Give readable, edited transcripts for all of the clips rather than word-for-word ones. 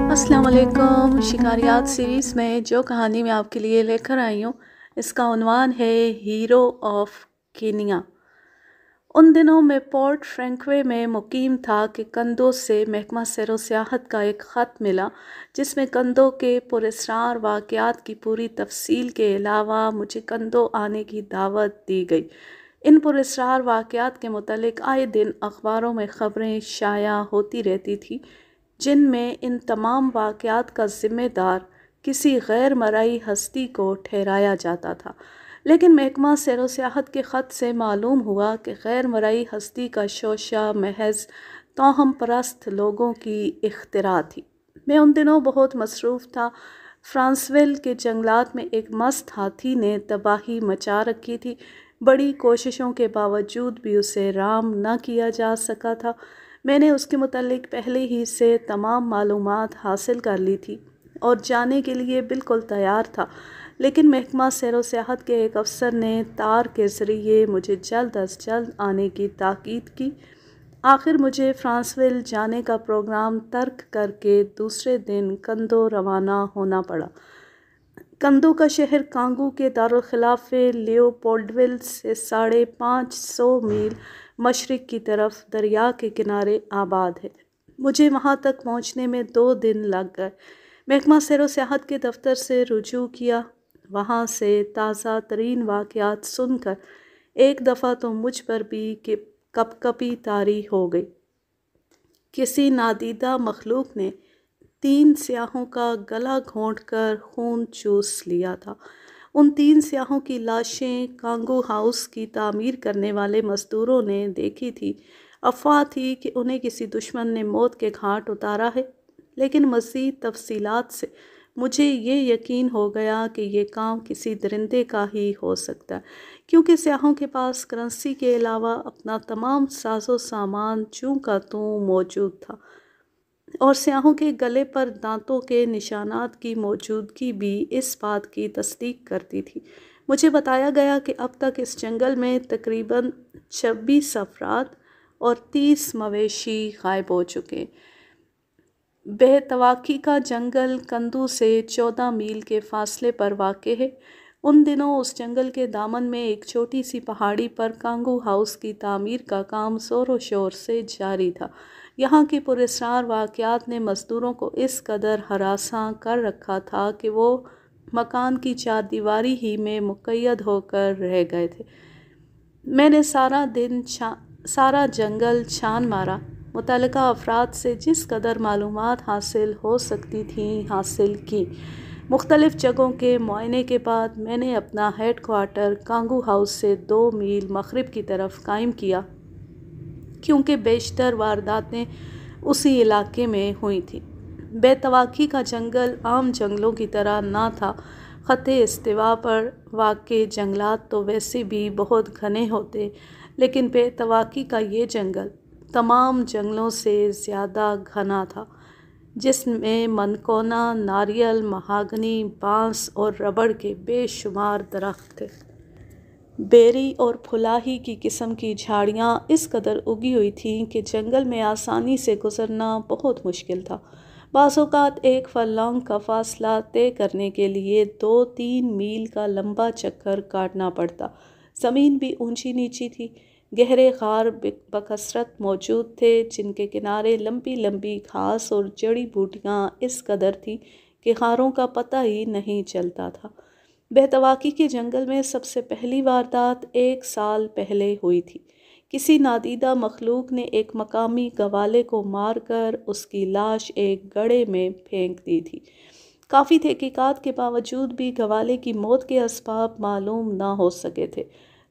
السلام علیکم۔ شکاریات سیریز میں جو کہانی میں آپ کے لیے لے کر آئی ہوں اس کا عنوان ہے ہیرو آف کینیا۔ ان دنوں میں پورٹ فرینکوے میں مقیم تھا کہ کندو سے محکمہ سیر و سیاحت کا ایک خط ملا جس میں کندو کے پراسرار واقعات کی پوری تفصیل کے علاوہ مجھے کندو آنے کی دعوت دی گئی۔ ان پراسرار واقعات کے متعلق آئے دن اخباروں میں خبریں شائع ہوتی رہتی تھیں جن میں ان تمام واقعات کا ذمہ دار کسی غیر مرئی ہستی کو ٹھہرایا جاتا تھا، لیکن محکمہ سیر و سیاحت کے خط سے معلوم ہوا کہ غیر مرئی ہستی کا شوشہ محض توہم پرست لوگوں کی اختراع تھی۔ میں ان دنوں بہت مصروف تھا۔ فرانسویل کے جنگلات میں ایک مست ہاتھی نے تباہی مچا رکھی تھی۔ بڑی کوششوں کے باوجود بھی اسے رام نہ کیا جا سکا تھا۔ میں نے اس کے متعلق پہلے ہی سے تمام معلومات حاصل کر لی تھی اور جانے کے لیے بالکل تیار تھا، لیکن محکمہ سیر و سیاحت کے ایک افسر نے تار کے ذریعے مجھے جلد از جلد آنے کی تاکید کی۔ آخر مجھے فرانسویل جانے کا پروگرام ترک کر کے دوسرے دن کندو روانہ ہونا پڑا۔ کندو کا شہر کانگو کے دارالخلافے لیوپولڈویل سے 550 میل مشرق کی طرف دریا کے کنارے آباد ہے۔ مجھے وہاں تک پہنچنے میں 2 دن لگ گئے۔ محکمہ سیر و سیاحت کے دفتر سے رجوع کیا۔ وہاں سے تازہ ترین واقعات سن کر ایک دفعہ تو مجھ پر بھی کپکپی طاری ہو گئی۔ کسی نادیدہ مخلوق نے 3 سیاحوں کا گلا گھونٹ کر خون چوس لیا تھا۔ ان 3 سیاحوں کی لاشیں کانگو ہاؤس کی تعمیر کرنے والے مزدوروں نے دیکھی تھی۔ افواہ تھی کہ انہیں کسی دشمن نے موت کے گھاٹ اتارا ہے، لیکن مزید تفصیلات سے مجھے یہ یقین ہو گیا کہ یہ کام کسی درندے کا ہی ہو سکتا ہے، کیونکہ سیاحوں کے پاس کرنسی کے علاوہ اپنا تمام ساز و سامان چوں کا توں موجود تھا، اور سیاحوں کے گلے پر دانتوں کے نشانات کی موجودگی بھی اس بات کی تصدیق کرتی تھی۔ مجھے بتایا گیا کہ اب تک اس جنگل میں تقریباً 26 افراد اور 30 مویشی غائب ہو چکے۔ بے تواقی کا جنگل کندو سے 14 میل کے فاصلے پر واقع ہے۔ ان دنوں اس جنگل کے دامن میں ایک چھوٹی سی پہاڑی پر کانگو ہاؤس کی تعمیر کا کام زور و شور سے جاری تھا۔ یہاں کے پراسرار واقعات نے مزدوروں کو اس قدر ہراساں کر رکھا تھا کہ وہ مکان کی 4 دیواری ہی میں مقید ہو کر رہ گئے تھے۔ میں نے سارا جنگل چھان مارا، متعلقہ افراد سے جس قدر معلومات حاصل ہو سکتی تھیں حاصل کی۔ مختلف جگہوں کے معائنے کے بعد میں نے اپنا ہیڈ کوارٹر کانگو ہاؤس سے 2 میل مغرب کی طرف قائم کیا، کیونکہ بیشتر وارداتیں اسی علاقے میں ہوئی تھیں۔ بے تواقی کا جنگل عام جنگلوں کی طرح نہ تھا۔ خط استوا پر واقع جنگلات تو ویسے بھی بہت گھنے ہوتے، لیکن بے تواقی کا یہ جنگل تمام جنگلوں سے زیادہ گھنا تھا، جس میں منکونا، ناریل، مہاگنی، بانس اور ربڑ کے بے شمار درخت تھے۔ بیری اور پھلاہی کی قسم کی جھاڑیاں اس قدر اگی ہوئی تھیں کہ جنگل میں آسانی سے گزرنا بہت مشکل تھا۔ بعض اوقات ایک فرلانگ کا فاصلہ طے کرنے کے لیے 2-3 میل کا لمبا چکر کاٹنا پڑتا۔ زمین بھی اونچی نیچی تھی۔ گہرے غار بکثرت موجود تھے جن کے کنارے لمبی لمبی گھاس اور جڑی بوٹیاں اس قدر تھیں کہ غاروں کا پتہ ہی نہیں چلتا تھا۔ بے تواقی کے جنگل میں سب سے پہلی واردات 1 سال پہلے ہوئی تھی۔ کسی نادیدہ مخلوق نے ایک مقامی گوالے کو مار کر اس کی لاش ایک گڑھے میں پھینک دی تھی۔ کافی تحقیقات کے باوجود بھی گوالے کی موت کے اسباب معلوم نہ ہو سکے تھے۔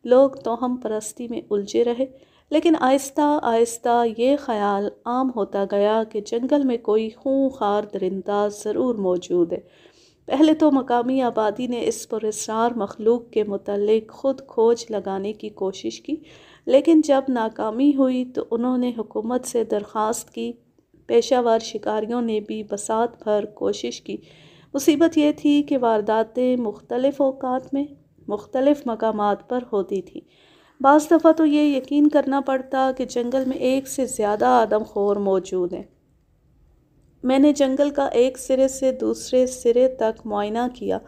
لوگ توہم پرستی میں الجھے رہے، لیکن آہستہ آہستہ یہ خیال عام ہوتا گیا کہ جنگل میں کوئی خونخوار درندہ ضرور موجود ہے۔ پہلے تو مقامی آبادی نے اس پراسرار مخلوق کے متعلق خود کھوج لگانے کی کوشش کی، لیکن جب ناکامی ہوئی تو انہوں نے حکومت سے درخواست کی۔ پیشہ ور شکاریوں نے بھی بساط بھر کوشش کی۔ مصیبت یہ تھی کہ وارداتیں مختلف اوقات میں مختلف مقامات پر ہوتی تھیں۔ بعض دفعہ تو یہ یقین کرنا پڑتا کہ جنگل میں ایک سے زیادہ آدم خور موجود ہیں۔ میں نے جنگل کا ایک سرے سے دوسرے سرے تک معائنہ کیا۔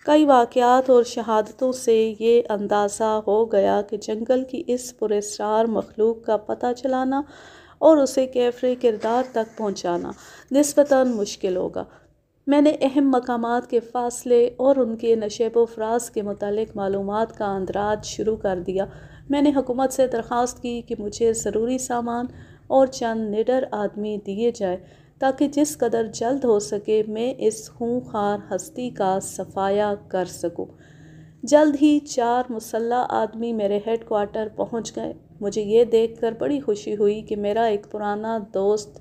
کئی واقعات اور شہادتوں سے یہ اندازہ ہو گیا کہ جنگل کی اس پراسرار مخلوق کا پتہ چلانا اور اسے کیفر کردار تک پہنچانا نسبتاً مشکل ہوگا۔ میں نے اہم مقامات کے فاصلے اور ان کے نشیب و فراز کے متعلق معلومات کا اندراج شروع کر دیا۔ میں نے حکومت سے درخواست کی کہ مجھے ضروری سامان اور چند نڈر آدمی دیے جائے تاکہ جس قدر جلد ہو سکے میں اس خونخوار ہستی کا صفایا کر سکوں۔ جلد ہی 4 مسلح آدمی میرے ہیڈ کوارٹر پہنچ گئے۔ مجھے یہ دیکھ کر بڑی خوشی ہوئی کہ میرا ایک پرانا دوست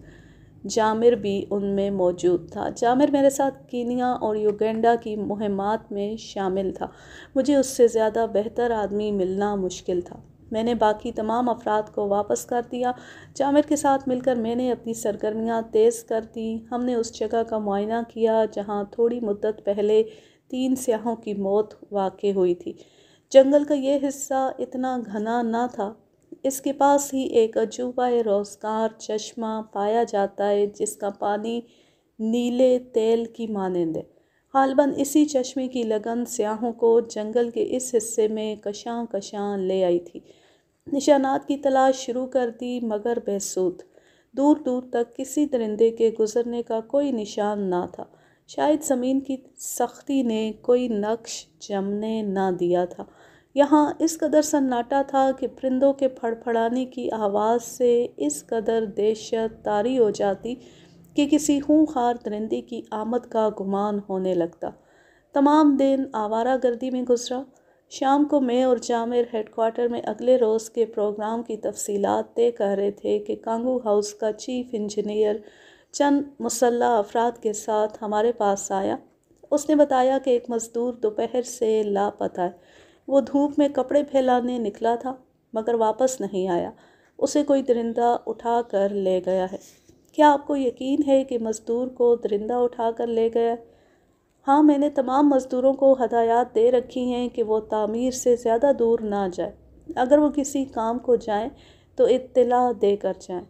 جامر بھی ان میں موجود تھا۔ جامر میرے ساتھ کینیا اور یوگینڈا کی مہمات میں شامل تھا۔ مجھے اس سے زیادہ بہتر آدمی ملنا مشکل تھا۔ میں نے باقی تمام افراد کو واپس کر دیا۔ جامر کے ساتھ مل کر میں نے اپنی سرگرمیاں تیز کر دیں۔ ہم نے اس جگہ کا معائنہ کیا جہاں تھوڑی مدت پہلے 3 سیاحوں کی موت واقع ہوئی تھی۔ جنگل کا یہ حصہ اتنا گھنا نہ تھا۔ اس کے پاس ہی ایک عجوبہ روزگار چشمہ پایا جاتا ہے جس کا پانی نیلے تیل کی مانند ہے۔ غالباً اسی چشمے کی لگن سیاحوں کو جنگل کے اس حصے میں کشاں کشاں لے آئی تھی۔ نشانات کی تلاش شروع کر دی مگر بے سود۔ دور دور تک کسی درندے کے گزرنے کا کوئی نشان نہ تھا۔ شاید زمین کی سختی نے کوئی نقش جمنے نہ دیا تھا۔ یہاں اس قدر سناٹا تھا کہ پرندوں کے پھڑپھڑانے کی آواز سے اس قدر دہشت طاری ہو جاتی کہ کسی خونخوار درندے کی آمد کا گمان ہونے لگتا۔ تمام دن آوارہ گردی میں گزرا۔ شام کو میں اور جامر ہیڈ کوارٹر میں اگلے روز کے پروگرام کی تفصیلات طے کر رہے تھے کہ کانگو ہاؤس کا چیف انجینئر چند مسلح افراد کے ساتھ ہمارے پاس آیا۔ اس نے بتایا کہ ایک مزدور دوپہر سے لاپتہ ہے۔ وہ دھوپ میں کپڑے پھیلانے نکلا تھا مگر واپس نہیں آیا۔ اسے کوئی درندہ اٹھا کر لے گیا ہے۔ کیا آپ کو یقین ہے کہ مزدور کو درندہ اٹھا کر لے گیا ہے؟ ہاں، میں نے تمام مزدوروں کو ہدایات دے رکھی ہیں کہ وہ تعمیر سے زیادہ دور نہ جائیں۔ اگر وہ کسی کام کو جائیں تو اطلاع دے کر جائیں۔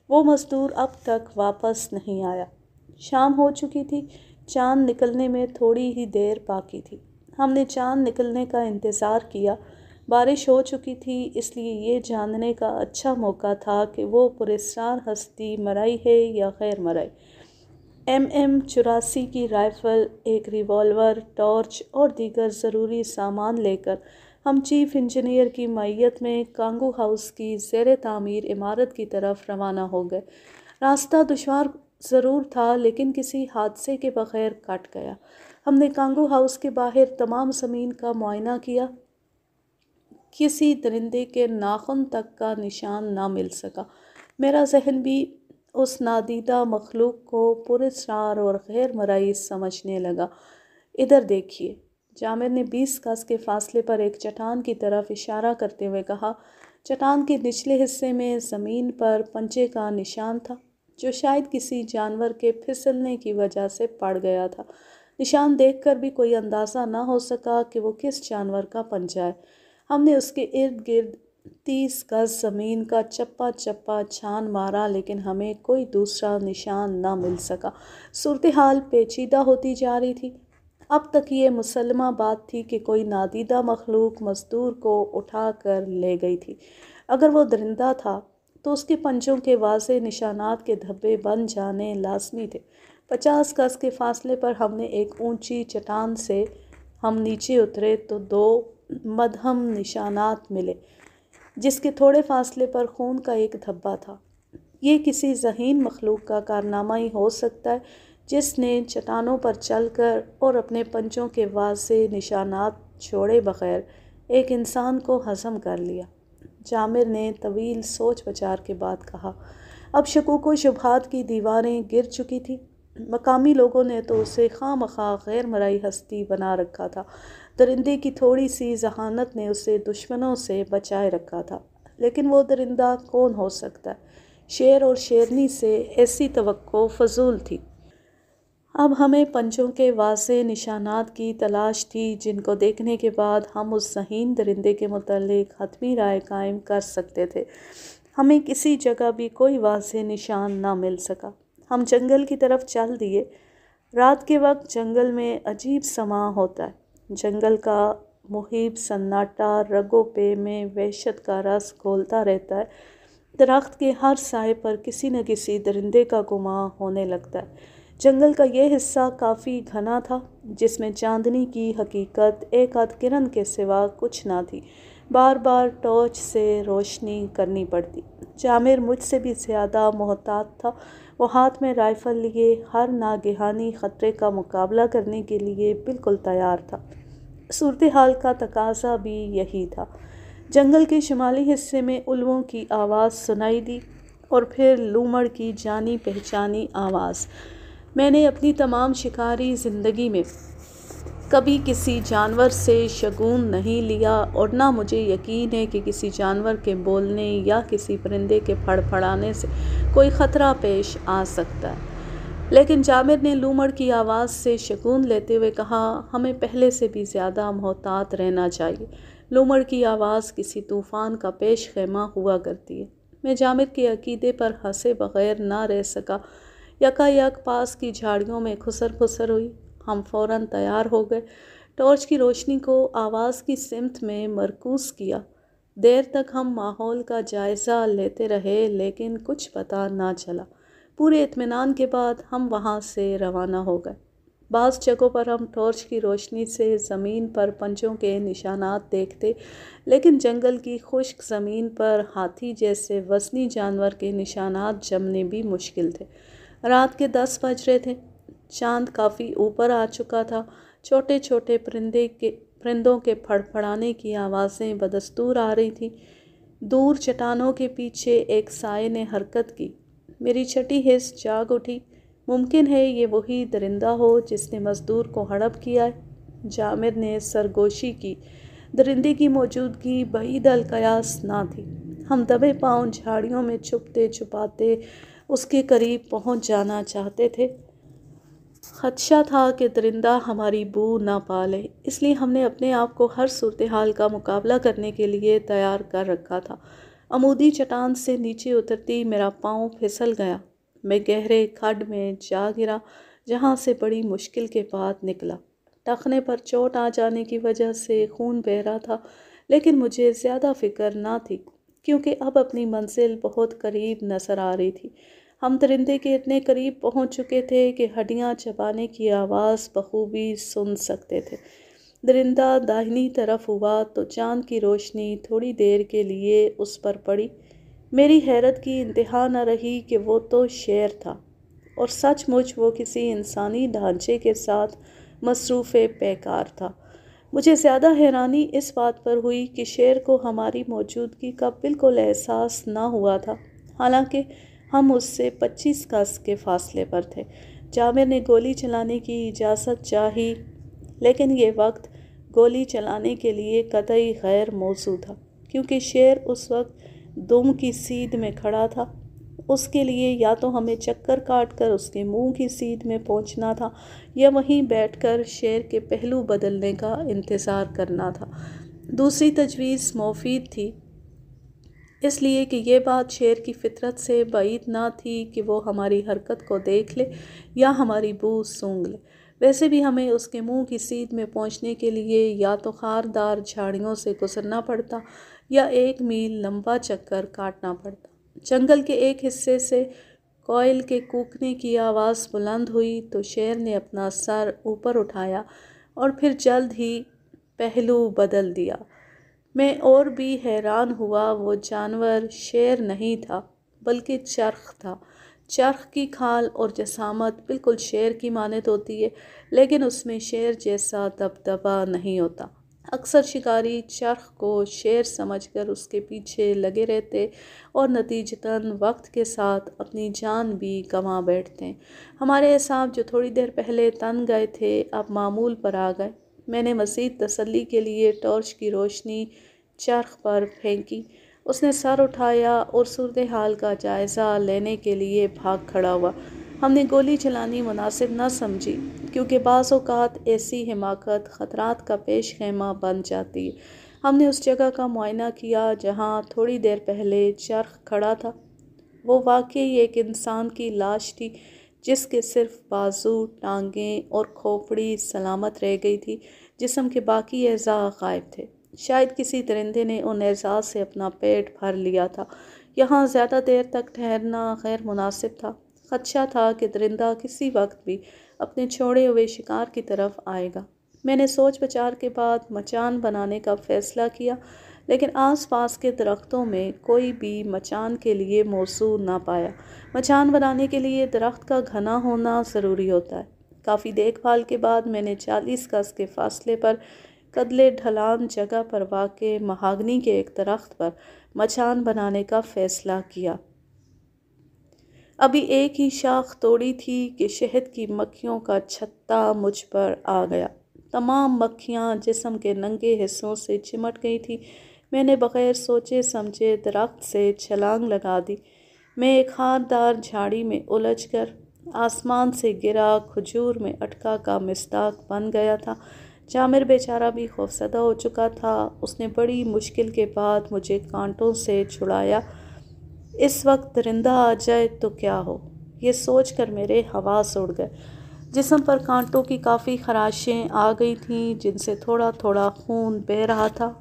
وہ مزدور اب تک واپس نہیں آیا۔ شام ہو چکی تھی۔ چاند نکلنے میں تھوڑی ہی دیر باقی تھی۔ ہم نے چاند نکلنے کا انتظار کیا۔ بارش ہو چکی تھی اس لیے یہ جاننے کا اچھا موقع تھا کہ وہ پراسرار ہستی مرائی ہے یا غیر مرائی۔ M84 کی رائفل، ایک ریوالور، ٹارچ اور دیگر ضروری سامان لے کر ہم چیف انجینئر کی معیت میں کانگو ہاؤس کی زیر تعمیر عمارت کی طرف روانہ ہو گئے۔ راستہ دشوار ضرور تھا لیکن کسی حادثے کے بغیر کٹ گیا۔ ہم نے کانگو ہاؤس کے باہر تمام زمین کا معائنہ کیا۔ کسی درندے کے ناخن تک کا نشان نہ مل سکا۔ میرا ذہن بھی اس نادیدہ مخلوق کو پراسرار اور غیر مرئی سمجھنے لگا۔ ادھر دیکھیے، جامر نے 20 گز کے فاصلے پر ایک چٹان کی طرف اشارہ کرتے ہوئے کہا۔ چٹان کے نچلے حصے میں زمین پر پنجے کا نشان تھا جو شاید کسی جانور کے پھسلنے کی وجہ سے پڑ گیا تھا۔ نشان دیکھ کر بھی کوئی اندازہ نہ ہو سکا کہ وہ کس جانور کا پنجہ ہے۔ ہم نے اس کے ارد گرد 30 گز زمین کا چپا چپا چھان مارا لیکن ہمیں کوئی دوسرا نشان نہ مل سکا۔ صورتحال پیچیدہ ہوتی جا رہی تھی۔ اب تک یہ مسلمہ بات تھی کہ کوئی نادیدہ مخلوق مزدور کو اٹھا کر لے گئی تھی۔ اگر وہ درندہ تھا تو اس کے پنجوں کے واضح نشانات کے دھبے بن جانے لازمی تھے۔ 50 گز کے فاصلے پر ہم نے ایک اونچی چٹان سے ہم نیچے اترے تو 2 مدھم نشانات ملے جس کے تھوڑے فاصلے پر خون کا ایک دھبا تھا۔ یہ کسی ذہین مخلوق کا کارنامہ ہی ہو سکتا ہے جس نے چٹانوں پر چل کر اور اپنے پنجوں کے واضح نشانات چھوڑے بغیر ایک انسان کو ہضم کر لیا۔ جامر نے طویل سوچ بچار کے بعد کہا۔ اب شکوک و شبہات کی دیواریں گر چکی تھیں۔ مقامی لوگوں نے تو اسے خواہ مخواہ غیر مرئی ہستی بنا رکھا تھا۔ درندے کی تھوڑی سی ذہانت نے اسے دشمنوں سے بچائے رکھا تھا۔ لیکن وہ درندہ کون ہو سکتا ہے؟ شیر اور شیرنی سے ایسی توقع فضول تھی۔ اب ہمیں پنجوں کے واضح نشانات کی تلاش تھی جن کو دیکھنے کے بعد ہم اس ذہین درندے کے متعلق حتمی رائے قائم کر سکتے تھے۔ ہمیں کسی جگہ بھی کوئی واضح نشان نہ مل سکا۔ ہم جنگل کی طرف چل دیے۔ رات کے وقت جنگل میں عجیب سماں ہوتا ہے۔ جنگل کا محیط سناٹا رگوں پہ میں وحشت کا رس گھولتا رہتا ہے۔ درخت کے ہر سائے پر کسی نہ کسی درندے کا گمان ہونے لگتا ہے۔ جنگل کا یہ حصہ کافی گھنا تھا جس میں چاندنی کی حقیقت ایک آدھ کرن کے سوا کچھ نہ تھی۔ بار بار ٹارچ سے روشنی کرنی پڑتی۔ جامر مجھ سے بھی زیادہ محتاط تھا۔ وہ ہاتھ میں رائفل لیے ہر ناگہانی خطرے کا مقابلہ کرنے کے لیے بالکل تیار تھا۔ صورتحال کا تقاضا بھی یہی تھا۔ جنگل کے شمالی حصے میں الووں کی آواز سنائی دی اور پھر لومڑ کی جانی پہچانی آواز۔ میں نے اپنی تمام شکاری زندگی میں کبھی کسی جانور سے شگون نہیں لیا اور نہ مجھے یقین ہے کہ کسی جانور کے بولنے یا کسی پرندے کے پھڑپھڑانے سے کوئی خطرہ پیش آ سکتا ہے۔ لیکن جامر نے لومڑ کی آواز سے شگون لیتے ہوئے کہا، ہمیں پہلے سے بھی زیادہ محتاط رہنا چاہیے۔ لومڑ کی آواز کسی طوفان کا پیش خیمہ ہوا کرتی ہے۔ میں جامر کے عقیدے پر ہنسے بغیر نہ رہ سکا۔ یکا یک پاس کی جھاڑیوں میں کھسر پھسر ہوئی۔ ہم فوراً تیار ہو گئے۔ ٹارچ کی روشنی کو آواز کی سمت میں مرکوز کیا۔ دیر تک ہم ماحول کا جائزہ لیتے رہے لیکن کچھ پتہ نہ چلا۔ پورے اطمینان کے بعد ہم وہاں سے روانہ ہو گئے۔ بعض جگہوں پر ہم ٹارچ کی روشنی سے زمین پر پنجوں کے نشانات دیکھتے، لیکن جنگل کی خشک زمین پر ہاتھی جیسے وزنی جانور کے نشانات جمنے بھی مشکل تھے۔ رات کے 10 بج رہے تھے۔ چاند کافی اوپر آ چکا تھا۔ چھوٹے چھوٹے پرندوں کے پھڑپھڑانے کی آوازیں بدستور آ رہی تھیں۔ دور چٹانوں کے پیچھے ایک سائے نے حرکت کی۔ میری چھٹی حس جاگ اٹھی۔ ممکن ہے یہ وہی درندہ ہو جس نے مزدور کو ہڑپ کیا ہے۔ جامر نے سرگوشی کی۔ درندے کی موجودگی بعید القیاس نہ تھی۔ ہم دبے پاؤں جھاڑیوں میں چھپتے چھپاتے اس کے قریب پہنچ جانا چاہتے تھے۔ خدشہ تھا کہ درندہ ہماری بو نہ پا لے، اس لیے ہم نے اپنے آپ کو ہر صورتحال کا مقابلہ کرنے کے لیے تیار کر رکھا تھا۔ عمودی چٹان سے نیچے اترتی میرا پاؤں پھسل گیا۔ میں گہرے کھڈ میں جا گرا جہاں سے بڑی مشکل کے بعد نکلا۔ ٹخنے پر چوٹ آ جانے کی وجہ سے خون بہہ رہا تھا، لیکن مجھے زیادہ فکر نہ تھی کیونکہ اب اپنی منزل بہت قریب نظر آ رہی تھی۔ ہم درندے کے اتنے قریب پہنچ چکے تھے کہ ہڈیاں چبانے کی آواز بخوبی سن سکتے تھے۔ درندہ داہنی طرف ہوا تو چاند کی روشنی تھوڑی دیر کے لیے اس پر پڑی۔ میری حیرت کی انتہا نہ رہی کہ وہ تو شیر تھا اور سچ مچ وہ کسی انسانی ڈھانچے کے ساتھ مصروف پیکار تھا۔ مجھے زیادہ حیرانی اس بات پر ہوئی کہ شیر کو ہماری موجودگی کا بالکل احساس نہ ہوا تھا، حالانکہ ہم اس سے 25 گز کے فاصلے پر تھے۔ جامر نے گولی چلانے کی اجازت چاہی، لیکن یہ وقت گولی چلانے کے لیے قطعی غیر موزوں تھا کیونکہ شیر اس وقت دم کی سیدھ میں کھڑا تھا۔ اس کے لیے یا تو ہمیں چکر کاٹ کر اس کے منہ کی سیدھ میں پہنچنا تھا یا وہیں بیٹھ کر شیر کے پہلو بدلنے کا انتظار کرنا تھا۔ دوسری تجویز مفید تھی، اس لیے کہ یہ بات شیر کی فطرت سے بعید نہ تھی کہ وہ ہماری حرکت کو دیکھ لے یا ہماری بو سونگھ لے۔ ویسے بھی ہمیں اس کے منہ کی سیدھ میں پہنچنے کے لیے یا تو خاردار جھاڑیوں سے گزرنا پڑتا یا 1 میل لمبا چکر کاٹنا پڑتا۔ جنگل کے ایک حصے سے کوئل کے کوکنے کی آواز بلند ہوئی تو شیر نے اپنا سر اوپر اٹھایا اور پھر جلد ہی پہلو بدل دیا۔ میں اور بھی حیران ہوا۔ وہ جانور شیر نہیں تھا بلکہ چرخ تھا۔ چرخ کی کھال اور جسامت بالکل شیر کی مانند ہوتی ہے، لیکن اس میں شیر جیسا دبدبا نہیں ہوتا۔ اکثر شکاری چرخ کو شیر سمجھ کر اس کے پیچھے لگے رہتے اور نتیجتاً وقت کے ساتھ اپنی جان بھی گنوا بیٹھتے ہیں۔ ہمارے اعصاب جو تھوڑی دیر پہلے تن گئے تھے اب معمول پر آ گئے۔ میں نے مزید تسلی کے لیے ٹارچ کی روشنی چرخ پر پھینکی۔ اس نے سر اٹھایا اور صورتحال کا جائزہ لینے کے لیے بھاگ کھڑا ہوا۔ ہم نے گولی چلانی مناسب نہ سمجھی کیونکہ بعض اوقات ایسی حماقت خطرات کا پیش خیمہ بن جاتی ہے۔ ہم نے اس جگہ کا معائنہ کیا جہاں تھوڑی دیر پہلے چرخ کھڑا تھا۔ وہ واقعی ایک انسان کی لاش تھی جس کے صرف بازو، ٹانگیں اور کھوپڑی سلامت رہ گئی تھی، جسم کے باقی اعضاء غائب تھے۔ شاید کسی درندے نے ان اعضاء سے اپنا پیٹ بھر لیا تھا۔ یہاں زیادہ دیر تک ٹھہرنا غیر مناسب تھا۔ خدشہ تھا کہ درندہ کسی وقت بھی اپنے چھوڑے ہوئے شکار کی طرف آئے گا۔ میں نے سوچ بچار کے بعد مچان بنانے کا فیصلہ کیا، لیکن آس پاس کے درختوں میں کوئی بھی مچان کے لیے موضوع نہ پایا۔ مچان بنانے کے لیے درخت کا گھنا ہونا ضروری ہوتا ہے۔ کافی دیکھ بھال کے بعد میں نے 40 گز کے فاصلے پر قدلے ڈھلان جگہ پر واقع مہاگنی کے ایک درخت پر مچان بنانے کا فیصلہ کیا۔ ابھی ایک ہی شاخ توڑی تھی کہ شہد کی مکھیوں کا چھتا مجھ پر آ گیا۔ تمام مکھیاں جسم کے ننگے حصوں سے چمٹ گئی تھی۔ میں نے بغیر سوچے سمجھے درخت سے چھلانگ لگا دی۔ میں ایک خاردار جھاڑی میں الجھ کر آسمان سے گرا کھجور میں اٹکا کا مصداق بن گیا تھا۔ جامر بیچارہ بھی خوفزدہ ہو چکا تھا۔ اس نے بڑی مشکل کے بعد مجھے کانٹوں سے چھڑایا۔ اس وقت درندہ آ جائے تو کیا ہو، یہ سوچ کر میرے حواس اڑ گئے۔ جسم پر کانٹوں کی کافی خراشیں آ گئی تھیں جن سے تھوڑا تھوڑا خون بہہ رہا تھا۔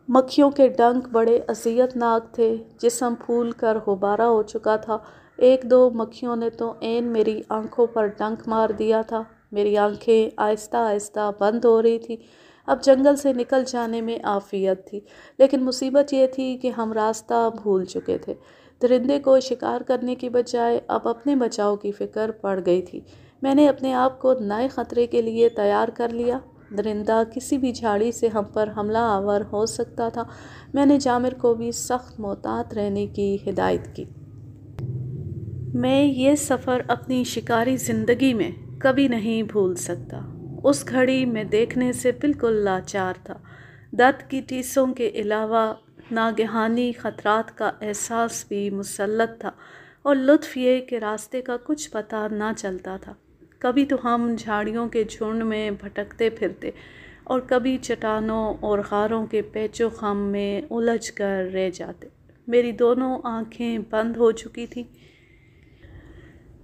مکھیوں کے ڈنک بڑے اذیت ناک تھے۔ جسم پھول کر غبارہ ہو چکا تھا۔ ایک دو مکھیوں نے تو عین میری آنکھوں پر ڈنک مار دیا تھا۔ میری آنکھیں آہستہ آہستہ بند ہو رہی تھی۔ اب جنگل سے نکل جانے میں عافیت تھی، لیکن مصیبت یہ تھی کہ ہم راستہ بھول چکے تھے۔ درندے کو شکار کرنے کی بجائے اب اپنے بچاؤ کی فکر پڑ گئی تھی۔ میں نے اپنے آپ کو نئے خطرے کے لیے تیار کر لیا۔ درندہ کسی بھی جھاڑی سے ہم پر حملہ آور ہو سکتا تھا۔ میں نے جامر کو بھی سخت محتاط رہنے کی ہدایت کی۔ میں یہ سفر اپنی شکاری زندگی میں کبھی نہیں بھول سکتا۔ اس گھڑی میں دیکھنے سے بالکل لاچار تھا۔ درد کی ٹیسوں کے علاوہ ناگہانی خطرات کا احساس بھی مسلط تھا، اور لطف یہ کہ راستے کا کچھ پتہ نہ چلتا تھا۔ کبھی تو ہم جھاڑیوں کے جھنڈ میں بھٹکتے پھرتے اور کبھی چٹانوں اور غاروں کے پیچ و خم میں الجھ کر رہ جاتے۔ میری دونوں آنکھیں بند ہو چکی تھیں۔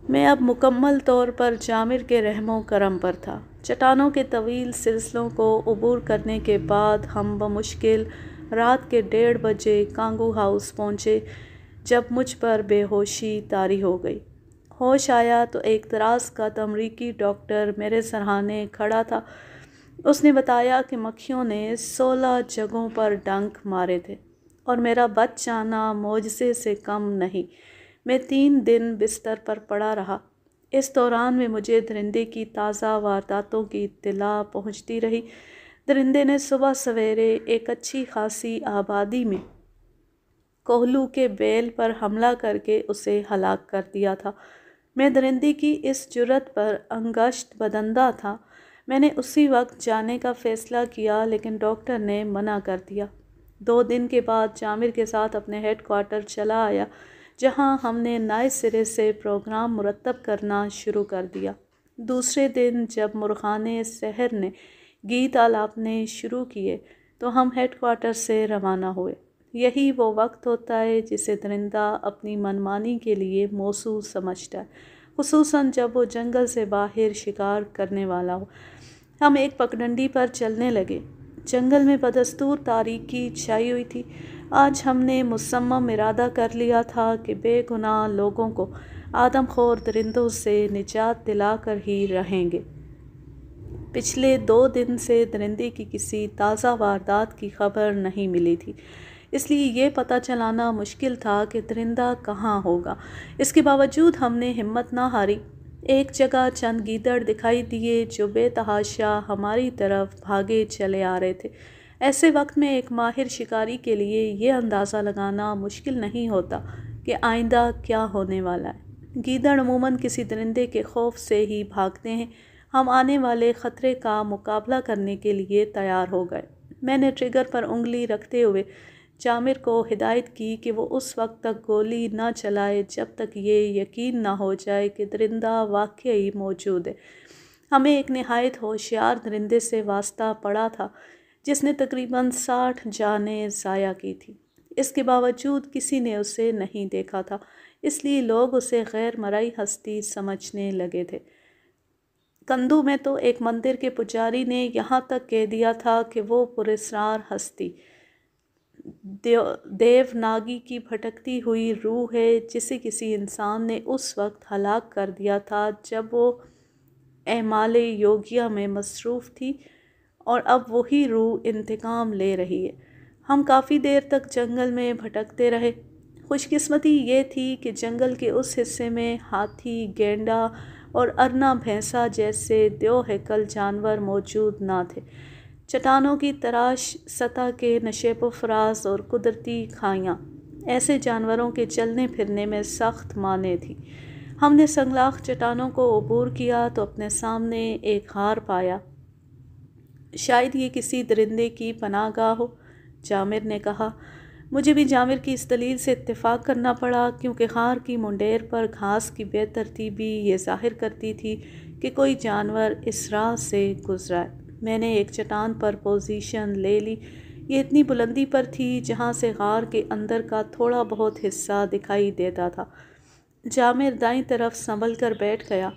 میں اب مکمل طور پر جامر کے رحم و کرم پر تھا۔ چٹانوں کے طویل سلسلوں کو عبور کرنے کے بعد ہم بمشکل رات کے 1:30 بجے کانگو ہاؤس پہنچے۔ جب مجھ پر بے ہوشی طاری ہو گئی، ہوش آیا تو ایک دراز قد امریکی ڈاکٹر میرے سرہانے کھڑا تھا۔ اس نے بتایا کہ مکھیوں نے 16 جگہوں پر ڈنک مارے تھے اور میرا بچ جانا معجزے سے کم نہیں۔ میں 3 دن بستر پر پڑا رہا۔ اس دوران میں مجھے درندے کی تازہ وارداتوں کی اطلاع پہنچتی رہی۔ درندے نے صبح سویرے ایک اچھی خاصی آبادی میں کوہلو کے بیل پر حملہ کر کے اسے ہلاک کر دیا تھا۔ میں درندے کی اس جرأت پر انگشت بدندہ تھا۔ میں نے اسی وقت جانے کا فیصلہ کیا، لیکن ڈاکٹر نے منع کر دیا۔ 2 دن کے بعد جامر کے ساتھ اپنے ہیڈ کوارٹر چلا آیا، جہاں ہم نے نئے سرے سے پروگرام مرتب کرنا شروع کر دیا۔ دوسرے دن جب مرغان سحر نے گیت آلاپنے شروع کیے تو ہم ہیڈ کوارٹر سے روانہ ہوئے۔ یہی وہ وقت ہوتا ہے جسے درندہ اپنی منمانی کے لیے موزوں سمجھتا ہے، خصوصاً جب وہ جنگل سے باہر شکار کرنے والا ہو۔ ہم ایک پگڈنڈی پر چلنے لگے۔ جنگل میں بدستور تاریکی چھائی ہوئی تھی۔ آج ہم نے مصمم ارادہ کر لیا تھا کہ بے گناہ لوگوں کو آدم خور درندوں سے نجات دلا کر ہی رہیں گے۔ پچھلے 2 دن سے درندے کی کسی تازہ واردات کی خبر نہیں ملی تھی، اس لیے یہ پتہ چلانا مشکل تھا کہ درندہ کہاں ہوگا۔ اس کے باوجود ہم نے ہمت نہ ہاری۔ ایک جگہ چند گیدڑ دکھائی دیے جو بے تحاشا ہماری طرف بھاگے چلے آ رہے تھے۔ ایسے وقت میں ایک ماہر شکاری کے لیے یہ اندازہ لگانا مشکل نہیں ہوتا کہ آئندہ کیا ہونے والا ہے۔ گیدڑ عموماً کسی درندے کے خوف سے ہی بھاگتے ہیں۔ ہم آنے والے خطرے کا مقابلہ کرنے کے لیے تیار ہو گئے۔ میں نے ٹریگر پر انگلی رکھتے ہوئے جامر کو ہدایت کی کہ وہ اس وقت تک گولی نہ چلائے جب تک یہ یقین نہ ہو جائے کہ درندہ واقعی موجود ہے۔ ہمیں ایک نہایت ہوشیار درندے سے واسطہ پڑا تھا جس نے تقریباً 60 جانیں ضائع کی تھیں۔ اس کے باوجود کسی نے اسے نہیں دیکھا تھا، اس لیے لوگ اسے غیر مرئی ہستی سمجھنے لگے تھے۔ کندو میں تو ایک مندر کے پجاری نے یہاں تک کہہ دیا تھا کہ وہ پراسرار ہستی دیو ناگی کی بھٹکتی ہوئی روح ہے جسے کسی انسان نے اس وقت ہلاک کر دیا تھا جب وہ اعمال یوگیہ میں مصروف تھی، اور اب وہی روح انتقام لے رہی ہے۔ ہم کافی دیر تک جنگل میں بھٹکتے رہے۔ خوش قسمتی یہ تھی کہ جنگل کے اس حصے میں ہاتھی، گینڈا اور ارنا بھینسا جیسے دیو ہیکل جانور موجود نہ تھے۔ چٹانوں کی تراش، سطح کے نشیب و فراز اور قدرتی کھائیاں ایسے جانوروں کے چلنے پھرنے میں سخت مانع تھی۔ ہم نے سنگلاخ چٹانوں کو عبور کیا تو اپنے سامنے ایک غار پایا۔ شاید یہ کسی درندے کی پناہ گاہ ہو، جامر نے کہا۔ مجھے بھی جامر کی اس دلیل سے اتفاق کرنا پڑا کیونکہ غار کی منڈیر پر گھاس کی بے ترتیبی یہ ظاہر کرتی تھی کہ کوئی جانور اس راہ سے گزرا ہے۔ میں نے ایک چٹان پر پوزیشن لے لی۔ یہ اتنی بلندی پر تھی جہاں سے غار کے اندر کا تھوڑا بہت حصہ دکھائی دیتا تھا۔ جامر دائیں طرف سنبھل کر بیٹھ گیا۔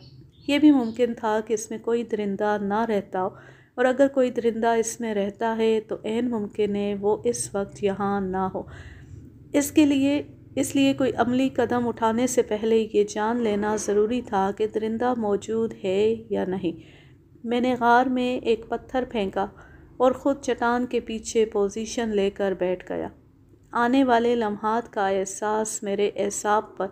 یہ بھی ممکن تھا کہ اس میں کوئی درندہ نہ رہتا ہو، اور اگر کوئی درندہ اس میں رہتا ہے تو عین ممکن ہے وہ اس وقت یہاں نہ ہو۔ اس لیے کوئی عملی قدم اٹھانے سے پہلے یہ جان لینا ضروری تھا کہ درندہ موجود ہے یا نہیں۔ میں نے غار میں ایک پتھر پھینکا اور خود چٹان کے پیچھے پوزیشن لے کر بیٹھ گیا۔ آنے والے لمحات کا احساس میرے اعصاب پر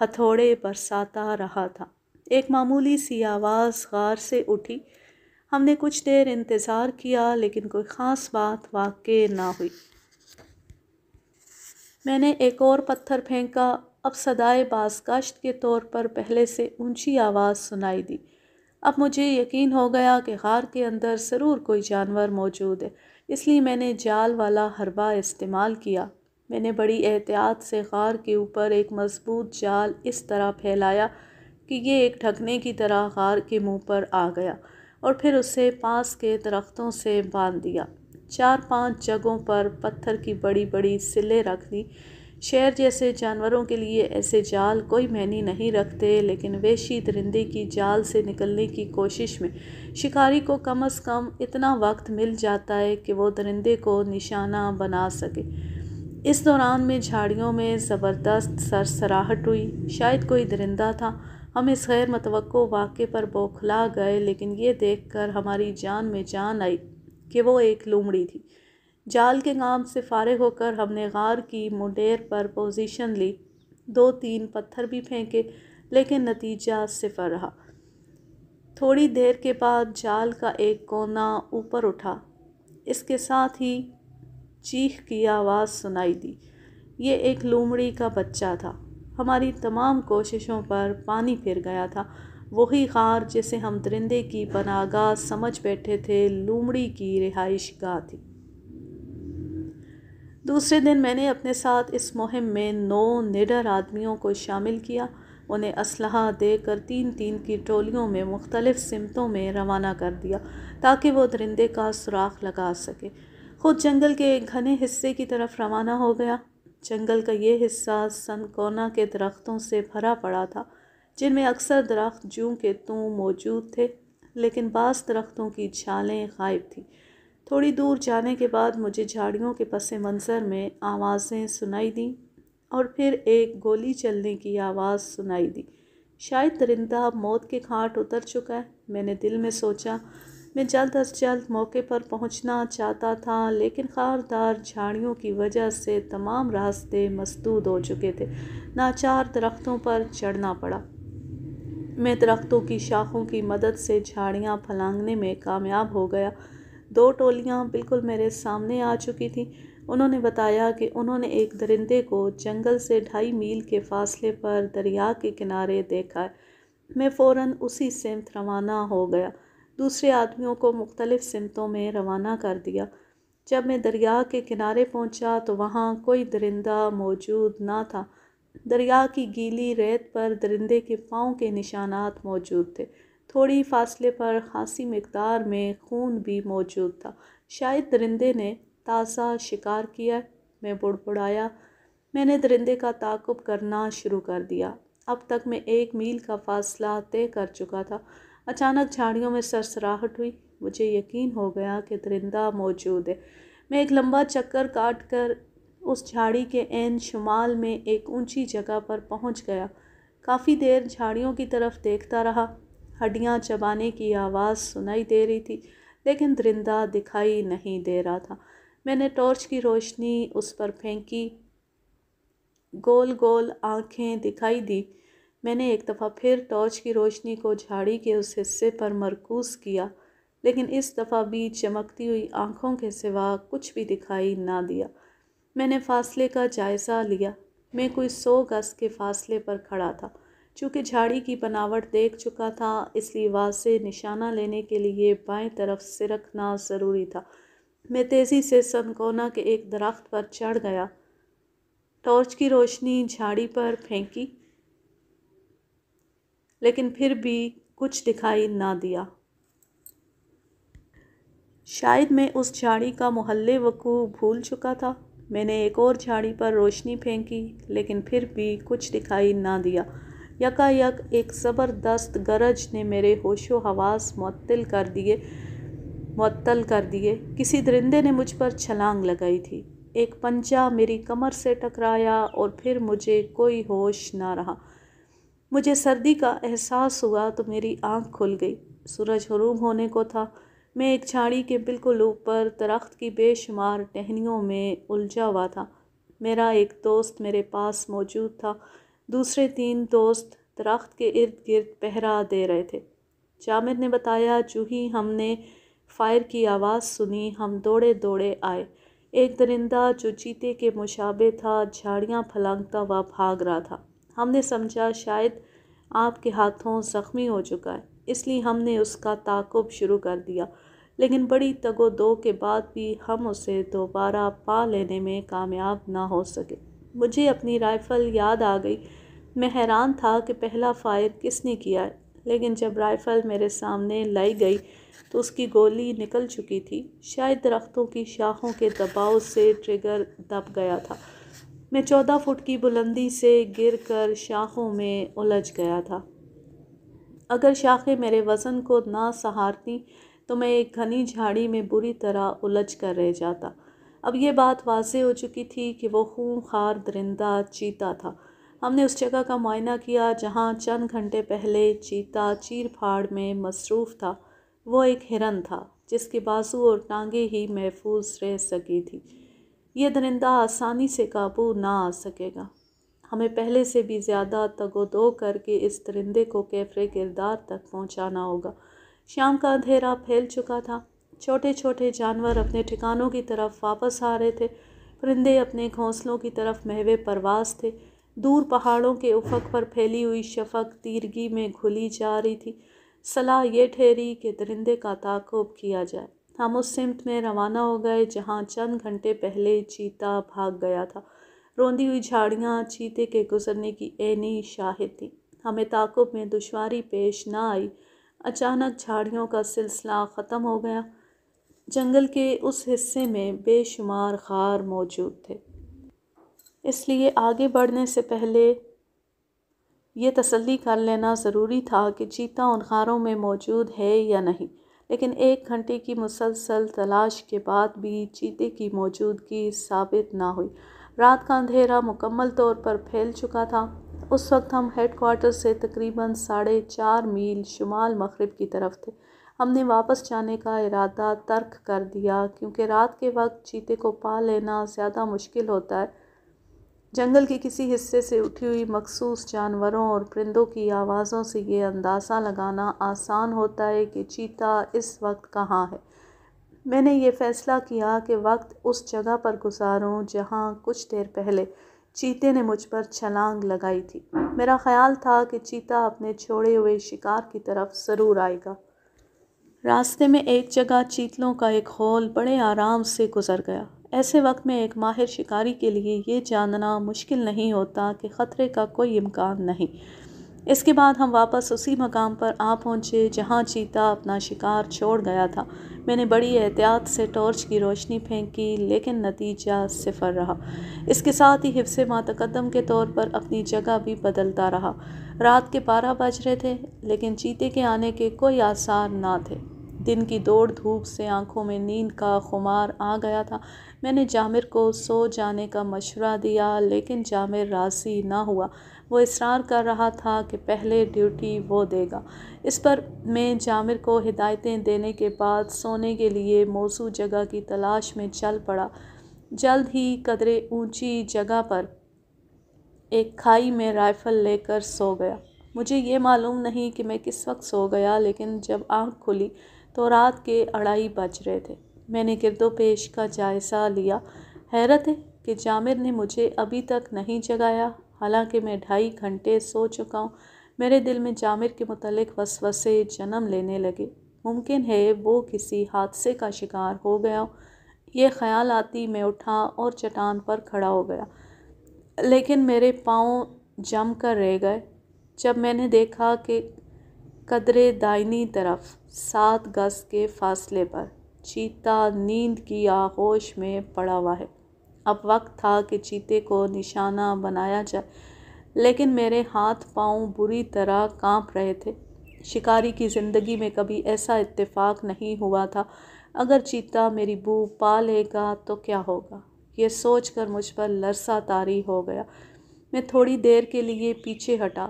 ہتھوڑے برساتا رہا تھا۔ ایک معمولی سی آواز غار سے اٹھی۔ ہم نے کچھ دیر انتظار کیا لیکن کوئی خاص بات واقع نہ ہوئی۔ میں نے ایک اور پتھر پھینکا۔ اب صدائے بازگشت کے طور پر پہلے سے اونچی آواز سنائی دی۔ اب مجھے یقین ہو گیا کہ غار کے اندر ضرور کوئی جانور موجود ہے، اس لیے میں نے جال والا حربہ استعمال کیا۔ میں نے بڑی احتیاط سے غار کے اوپر ایک مضبوط جال اس طرح پھیلایا کہ یہ ایک ڈھکنے کی طرح غار کے منہ پر آ گیا، اور پھر اسے پاس کے درختوں سے باندھ دیا۔ 4-5 جگہوں پر پتھر کی بڑی بڑی سلیں رکھ دیں۔ شیر جیسے جانوروں کے لیے ایسے جال کوئی معنی نہیں رکھتے، لیکن وحشی درندے کی جال سے نکلنے کی کوشش میں شکاری کو کم از کم اتنا وقت مل جاتا ہے کہ وہ درندے کو نشانہ بنا سکے۔ اس دوران میں جھاڑیوں میں زبردست سرسراہٹ ہوئی۔ شاید کوئی درندہ تھا۔ ہم اس غیر متوقع واقعے پر بوکھلا گئے، لیکن یہ دیکھ کر ہماری جان میں جان آئی کہ وہ ایک لومڑی تھی۔ جال کے کام سے فارغ ہو کر ہم نے غار کی منڈیر پر پوزیشن لی۔ 2-3 پتھر بھی پھینکے لیکن نتیجہ صفر رہا۔ تھوڑی دیر کے بعد جال کا ایک کونا اوپر اٹھا۔ اس کے ساتھ ہی چیخ کی آواز سنائی دی۔ یہ ایک لومڑی کا بچہ تھا۔ ہماری تمام کوششوں پر پانی پھر گیا تھا۔ وہی غار جسے ہم درندے کی پناہ گاہ سمجھ بیٹھے تھے، لومڑی کی رہائش گاہ تھی۔ دوسرے دن میں نے اپنے ساتھ اس مہم میں 9 نڈر آدمیوں کو شامل کیا۔ انہیں اسلحہ دے کر 3-3 کی ٹولیوں میں مختلف سمتوں میں روانہ کر دیا تاکہ وہ درندے کا سراغ لگا سکے۔ خود جنگل کے ایک گھنے حصے کی طرف روانہ ہو گیا۔ جنگل کا یہ حصہ سنکونا کے درختوں سے بھرا پڑا تھا، جن میں اکثر درخت جوں کے توں موجود تھے، لیکن بعض درختوں کی چھالیں غائب تھیں۔ تھوڑی دور جانے کے بعد مجھے جھاڑیوں کے پس منظر میں آوازیں سنائی دیں، اور پھر ایک گولی چلنے کی آواز سنائی دی۔ شاید درندہ موت کے گھاٹ اتر چکا ہے، میں نے دل میں سوچا۔ میں جلد از جلد موقع پر پہنچنا چاہتا تھا، لیکن خاردار جھاڑیوں کی وجہ سے تمام راستے مسدود ہو چکے تھے۔ ناچار درختوں پر چڑھنا پڑا۔ میں درختوں کی شاخوں کی مدد سے جھاڑیاں پھلانگنے میں کامیاب ہو گیا۔ 2 ٹولیاں بالکل میرے سامنے آ چکی تھیں۔ انہوں نے بتایا کہ انہوں نے ایک درندے کو جنگل سے 2.5 میل کے فاصلے پر دریا کے کنارے دیکھا ہے۔ میں فوراً اسی سمت روانہ ہو گیا۔ دوسرے آدمیوں کو مختلف سمتوں میں روانہ کر دیا۔ جب میں دریا کے کنارے پہنچا تو وہاں کوئی درندہ موجود نہ تھا۔ دریا کی گیلی ریت پر درندے کے پاؤں کے نشانات موجود تھے۔ تھوڑی فاصلے پر خاصی مقدار میں خون بھی موجود تھا۔ شاید درندے نے تازہ شکار کیا۔ میں بڑبڑایا۔ میں نے درندے کا تعاقب کرنا شروع کر دیا۔ اب تک میں 1 میل کا فاصلہ طے کر چکا تھا۔ اچانک جھاڑیوں میں سرسراہٹ ہوئی۔ مجھے یقین ہو گیا کہ درندہ موجود ہے۔ میں ایک لمبا چکر کاٹ کر اس جھاڑی کے عین شمال میں ایک اونچی جگہ پر پہنچ گیا۔ کافی دیر جھاڑیوں کی طرف دیکھتا رہا۔ ہڈیاں چبانے کی آواز سنائی دے رہی تھی لیکن درندہ دکھائی نہیں دے رہا تھا۔ میں نے ٹارچ کی روشنی اس پر پھینکی۔ گول گول آنکھیں دکھائی دی۔ میں نے ایک دفعہ پھر ٹارچ کی روشنی کو جھاڑی کے اس حصے پر مرکوز کیا لیکن اس دفعہ بھی چمکتی ہوئی آنکھوں کے سوا کچھ بھی دکھائی نہ دیا۔ میں نے فاصلے کا جائزہ لیا۔ میں کوئی 100 گز کے فاصلے پر کھڑا تھا۔ چونکہ جھاڑی کی بناوٹ دیکھ چکا تھا اس لیے واضح نشانہ لینے کے لیے بائیں طرف سرکنا ضروری تھا۔ میں تیزی سے سنکونا کے ایک درخت پر چڑھ گیا۔ ٹارچ کی روشنی جھاڑی پر پھینکی لیکن پھر بھی کچھ دکھائی نہ دیا۔ شاید میں اس جھاڑی کا محل وقوع بھول چکا تھا۔ میں نے ایک اور جھاڑی پر روشنی پھینکی لیکن پھر بھی کچھ دکھائی نہ دیا۔ یکا یک ایک زبردست گرج نے میرے ہوش و حواس معطل کر دیے۔ کسی درندے نے مجھ پر چھلانگ لگائی تھی۔ ایک پنجہ میری کمر سے ٹکرایا اور پھر مجھے کوئی ہوش نہ رہا۔ مجھے سردی کا احساس ہوا تو میری آنکھ کھل گئی۔ سورج غروب ہونے کو تھا۔ میں ایک جھاڑی کے بالکل اوپر درخت کی بے شمار ٹہنیوں میں الجھا ہوا تھا۔ میرا ایک دوست میرے پاس موجود تھا۔ دوسرے 3 دوست درخت کے ارد گرد پہرا دے رہے تھے۔ جامد نے بتایا جو ہی ہم نے فائر کی آواز سنی ہم دوڑے دوڑے آئے۔ ایک درندہ جو چیتے کے مشابہ تھا جھاڑیاں پھلانگتا ہوا بھاگ رہا تھا۔ ہم نے سمجھا شاید آپ کے ہاتھوں زخمی ہو چکا ہے اس لیے ہم نے اس کا تعاقب شروع کر دیا لیکن بڑی تگ و دو کے بعد بھی ہم اسے دوبارہ پا لینے میں کامیاب نہ ہو سکے۔ مجھے اپنی رائفل یاد آ گئی۔ میں حیران تھا کہ پہلا فائر کس نے کیا ہے لیکن جب رائفل میرے سامنے لائی گئی تو اس کی گولی نکل چکی تھی۔ شاید درختوں کی شاخوں کے دباؤ سے ٹریگر دب گیا تھا۔ میں 14 فٹ کی بلندی سے گر کر شاخوں میں الجھ گیا تھا۔ اگر شاخیں میرے وزن کو نہ سہارتیں تو میں ایک گھنی جھاڑی میں بری طرح الجھ کر رہ جاتا۔ اب یہ بات واضح ہو چکی تھی کہ وہ خونخوار درندہ چیتا تھا۔ ہم نے اس جگہ کا معائنہ کیا جہاں چند گھنٹے پہلے چیتا چیر پھاڑ میں مصروف تھا۔ وہ ایک ہرن تھا جس کے بازو اور ٹانگیں ہی محفوظ رہ سکی تھی۔ یہ درندہ آسانی سے قابو نہ آ سکے گا۔ ہمیں پہلے سے بھی زیادہ تگ و دو کر کے اس درندے کو کیفر کردار تک پہنچانا ہوگا۔ شام کا اندھیرا پھیل چکا تھا۔ چھوٹے چھوٹے جانور اپنے ٹھکانوں کی طرف واپس آ رہے تھے۔ پرندے اپنے گھونسلوں کی طرف محو پرواز تھے۔ دور پہاڑوں کے افق پر پھیلی ہوئی شفق تیرگی میں گھلی جا رہی تھی۔ صلاح یہ ٹھہری کہ درندے کا تعاقب کیا جائے۔ ہم اس سمت میں روانہ ہو گئے جہاں چند گھنٹے پہلے چیتا بھاگ گیا تھا۔ روندی ہوئی جھاڑیاں چیتے کے گزرنے کی عینی شاہد تھیں۔ ہمیں تعاقب میں دشواری پیش نہ آئی۔ اچانک جھاڑیوں کا سلسلہ ختم ہو گیا۔ جنگل کے اس حصے میں بے شمار غار موجود تھے۔ اس لیے آگے بڑھنے سے پہلے یہ تسلی کر لینا ضروری تھا کہ چیتا ان غاروں میں موجود ہے یا نہیں۔ لیکن 1 گھنٹے کی مسلسل تلاش کے بعد بھی چیتے کی موجودگی ثابت نہ ہوئی۔ رات کا اندھیرا مکمل طور پر پھیل چکا تھا۔ اس وقت ہم ہیڈ کوارٹر سے تقریباً 4.5 میل شمال مغرب کی طرف تھے۔ ہم نے واپس جانے کا ارادہ ترک کر دیا کیونکہ رات کے وقت چیتے کو پا لینا زیادہ مشکل ہوتا ہے۔ جنگل کے کسی حصے سے اٹھی ہوئی مخصوص جانوروں اور پرندوں کی آوازوں سے یہ اندازہ لگانا آسان ہوتا ہے کہ چیتا اس وقت کہاں ہے۔ میں نے یہ فیصلہ کیا کہ وقت اس جگہ پر گزاروں جہاں کچھ دیر پہلے چیتے نے مجھ پر چھلانگ لگائی تھی۔ میرا خیال تھا کہ چیتا اپنے چھوڑے ہوئے شکار کی طرف ضرور آئے گا۔ راستے میں ایک جگہ چیتلوں کا ایک ہول بڑے آرام سے گزر گیا۔ ایسے وقت میں ایک ماہر شکاری کے لیے یہ جاننا مشکل نہیں ہوتا کہ خطرے کا کوئی امکان نہیں۔ اس کے بعد ہم واپس اسی مقام پر آ پہنچے جہاں چیتا اپنا شکار چھوڑ گیا تھا۔ میں نے بڑی احتیاط سے ٹارچ کی روشنی پھینکی لیکن نتیجہ صفر رہا۔ اس کے ساتھ ہی حفظ ما تقدم کے طور پر اپنی جگہ بھی بدلتا رہا۔ رات کے 12 بج رہے تھے لیکن چیتے کے آنے کے کوئی آثار نہ تھے۔ دن کی دوڑ دھوپ سے آنکھوں میں نیند کا خمار آ گیا تھا۔ میں نے جامر کو سو جانے کا مشورہ دیا لیکن جامر راضی نہ ہوا۔ وہ اصرار کر رہا تھا کہ پہلے ڈیوٹی وہ دے گا۔ اس پر میں جامر کو ہدایتیں دینے کے بعد سونے کے لیے موزوں جگہ کی تلاش میں چل پڑا۔ جلد ہی قدرے اونچی جگہ پر ایک کھائی میں رائفل لے کر سو گیا۔ مجھے یہ معلوم نہیں کہ میں کس وقت سو گیا لیکن جب آنکھ کھلی تو رات کے 2:30 بج رہے تھے۔ میں نے گرد و پیش کا جائزہ لیا۔ حیرت ہے کہ جامر نے مجھے ابھی تک نہیں جگایا حالانکہ میں 2.5 گھنٹے سو چکا ہوں۔ میرے دل میں جامر کے متعلق وسوسے جنم لینے لگے۔ ممکن ہے وہ کسی حادثے کا شکار ہو گیا ہو۔ یہ خیال آتی میں اٹھا اور چٹان پر کھڑا ہو گیا لیکن میرے پاؤں جم کر رہ گئے جب میں نے دیکھا کہ قدرے دائنی طرف 7 گز کے فاصلے پر چیتا نیند کی آغوش میں پڑا ہوا ہے۔ اب وقت تھا کہ چیتے کو نشانہ بنایا جائے لیکن میرے ہاتھ پاؤں بری طرح کانپ رہے تھے۔ شکاری کی زندگی میں کبھی ایسا اتفاق نہیں ہوا تھا۔ اگر چیتا میری بو پا لے گا تو کیا ہوگا؟ یہ سوچ کر مجھ پر لرزہ طاری ہو گیا۔ میں تھوڑی دیر کے لیے پیچھے ہٹا۔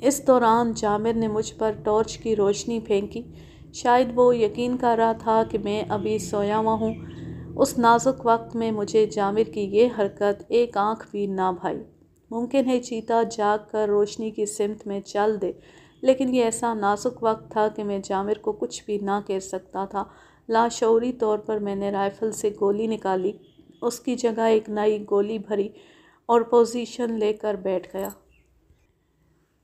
اس دوران جامر نے مجھ پر ٹارچ کی روشنی پھینکی۔ شاید وہ یقین کر رہا تھا کہ میں ابھی سویا ہوا ہوں۔ اس نازک وقت میں مجھے جامر کی یہ حرکت ایک آنکھ بھی نہ بھائی۔ ممکن ہے چیتا جاگ کر روشنی کی سمت میں چل دے لیکن یہ ایسا نازک وقت تھا کہ میں جامر کو کچھ بھی نہ کہہ سکتا تھا۔ لاشعوری طور پر میں نے رائفل سے گولی نکالی، اس کی جگہ ایک نئی گولی بھری اور پوزیشن لے کر بیٹھ گیا۔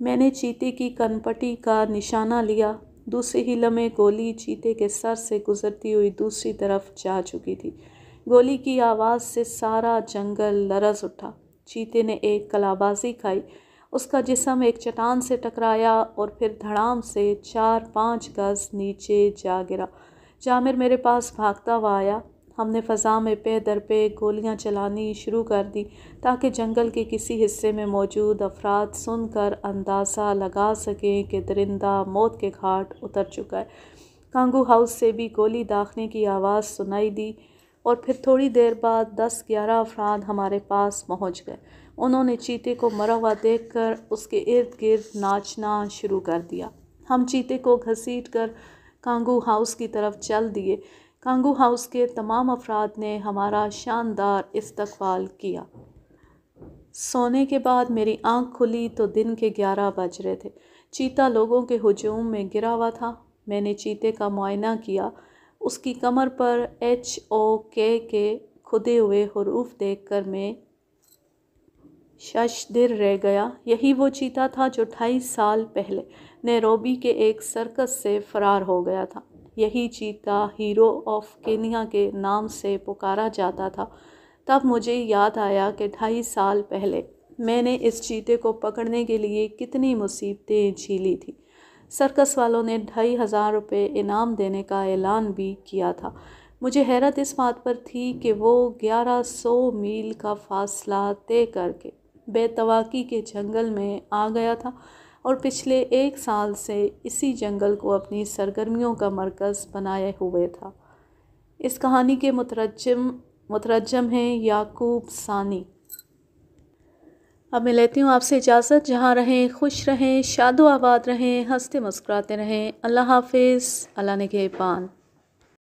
میں نے چیتے کی کنپٹی کا نشانہ لیا۔ دوسرے ہی لمحے گولی چیتے کے سر سے گزرتی ہوئی دوسری طرف جا چکی تھی۔ گولی کی آواز سے سارا جنگل لرز اٹھا۔ چیتے نے ایک قلابازی کھائی۔ اس کا جسم ایک چٹان سے ٹکرایا اور پھر دھڑام سے 4-5 گز نیچے جا گرا۔ جامر میرے پاس بھاگتا ہوا آیا۔ ہم نے فضا میں پے در پے گولیاں چلانی شروع کر دی تاکہ جنگل کے کسی حصے میں موجود افراد سن کر اندازہ لگا سکیں کہ درندہ موت کے گھاٹ اتر چکا ہے۔ کانگو ہاؤس سے بھی گولی داغنے کی آواز سنائی دی اور پھر تھوڑی دیر بعد 10-11 افراد ہمارے پاس پہنچ گئے۔ انہوں نے چیتے کو مرا ہوا دیکھ کر اس کے ارد گرد ناچنا شروع کر دیا۔ ہم چیتے کو گھسیٹ کر کانگو ہاؤس کی طرف چل دیے۔ کانگو ہاؤس کے تمام افراد نے ہمارا شاندار استقبال کیا۔ سونے کے بعد میری آنکھ کھلی تو دن کے 11 بج رہے تھے۔ چیتا لوگوں کے ہجوم میں گرا ہوا تھا۔ میں نے چیتے کا معائنہ کیا۔ اس کی کمر پر HOK کے کھدے ہوئے حروف دیکھ کر میں ششدر رہ گیا۔ یہی وہ چیتا تھا جو 2.5 سال پہلے نیروبی کے ایک سرکس سے فرار ہو گیا تھا۔ یہی چیتا ہیرو آف کینیا کے نام سے پکارا جاتا تھا۔ تب مجھے یاد آیا کہ 2.5 سال پہلے میں نے اس چیتے کو پکڑنے کے لیے کتنی مصیبتیں جھیلی تھیں۔ سرکس والوں نے 2,500 روپے انعام دینے کا اعلان بھی کیا تھا۔ مجھے حیرت اس بات پر تھی کہ وہ 1100 میل کا فاصلہ طے کر کے بے تواکی کے جنگل میں آ گیا تھا اور پچھلے 1 سال سے اسی جنگل کو اپنی سرگرمیوں کا مرکز بنائے ہوئے تھا۔ اس کہانی کے مترجم ہیں یعقوب ثانی۔ اب میں لیتی ہوں آپ سے اجازت۔ جہاں رہیں خوش رہیں، شاد و آباد رہیں، ہنستے مسکراتے رہیں۔ اللہ حافظ، اللہ نگہبان۔